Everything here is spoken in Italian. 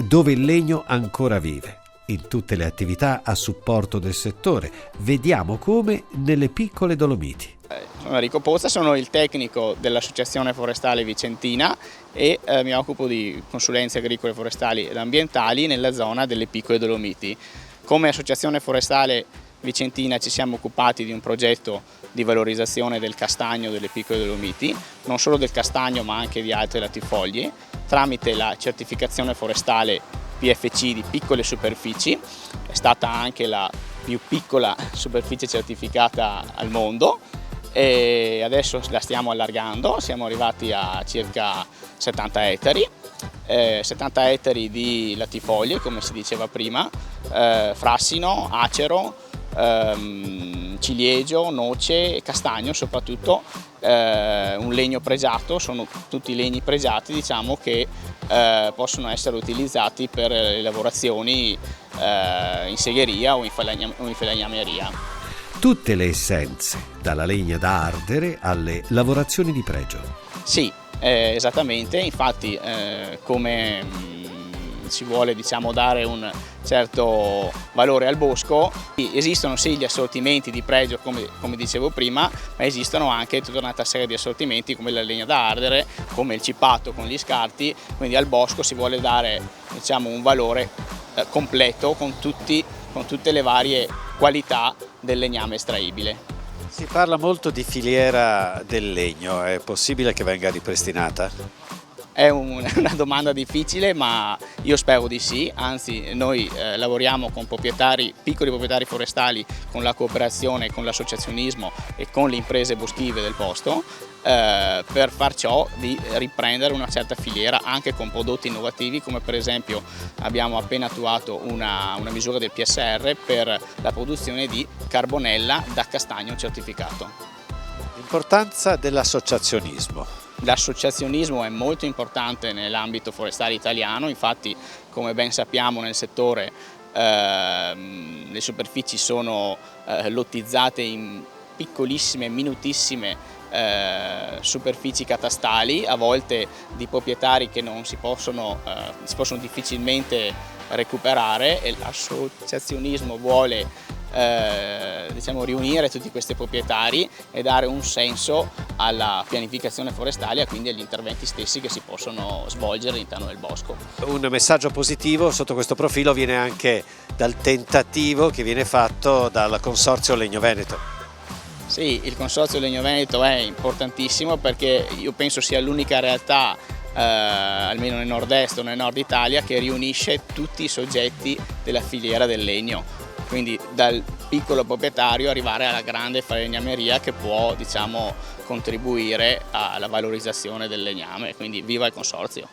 dove il legno ancora vive. In tutte le attività a supporto del settore, vediamo come nelle piccole Dolomiti. Sono Enrico Pozza, sono il tecnico dell'Associazione Forestale Vicentina e mi occupo di consulenze agricole, forestali ed ambientali nella zona delle piccole Dolomiti. Come Associazione Forestale Vicentina ci siamo occupati di un progetto di valorizzazione del castagno delle piccole Dolomiti, non solo del castagno ma anche di altri latifogli, tramite la certificazione forestale PFC di piccole superfici. È stata anche la più piccola superficie certificata al mondo e adesso la stiamo allargando, siamo arrivati a circa 70 ettari, 70 ettari di latifoglie come si diceva prima, frassino, acero, ciliegio, noce e castagno soprattutto, un legno pregiato, sono tutti legni pregiati diciamo che possono essere utilizzati per le lavorazioni in segheria o in falegnameria. Tutte le essenze, dalla legna da ardere alle lavorazioni di pregio. Sì, esattamente, infatti come si vuole diciamo dare un certo valore al bosco, esistono sì gli assortimenti di pregio come dicevo prima, ma esistono anche tutta un'altra serie di assortimenti come la legna da ardere, come il cipato con gli scarti, quindi al bosco si vuole dare diciamo un valore completo con tutte le varie qualità del legname estraibile. Si parla molto di filiera del legno, è possibile che venga ripristinata? È una domanda difficile, ma io spero di sì, anzi noi lavoriamo con piccoli proprietari forestali, con la cooperazione, con l'associazionismo e con le imprese boschive del posto per far ciò di riprendere una certa filiera anche con prodotti innovativi come per esempio abbiamo appena attuato una misura del PSR per la produzione di carbonella da castagno certificato. L'importanza dell'associazionismo. L'associazionismo è molto importante nell'ambito forestale italiano, infatti come ben sappiamo nel settore le superfici sono lottizzate in piccolissime, minutissime superfici catastali, a volte di proprietari che non si possono difficilmente recuperare e l'associazionismo vuole diciamo, riunire tutti questi proprietari e dare un senso alla pianificazione forestale e quindi agli interventi stessi che si possono svolgere all'interno del bosco. Un messaggio positivo sotto questo profilo viene anche dal tentativo che viene fatto dal Consorzio Legno Veneto. Sì, il Consorzio Legno Veneto è importantissimo perché io penso sia l'unica realtà almeno nel nord-est o nel nord Italia che riunisce tutti i soggetti della filiera del legno. Quindi dal piccolo proprietario arrivare alla grande falegnameria che può diciamo, contribuire alla valorizzazione del legname, quindi viva il consorzio!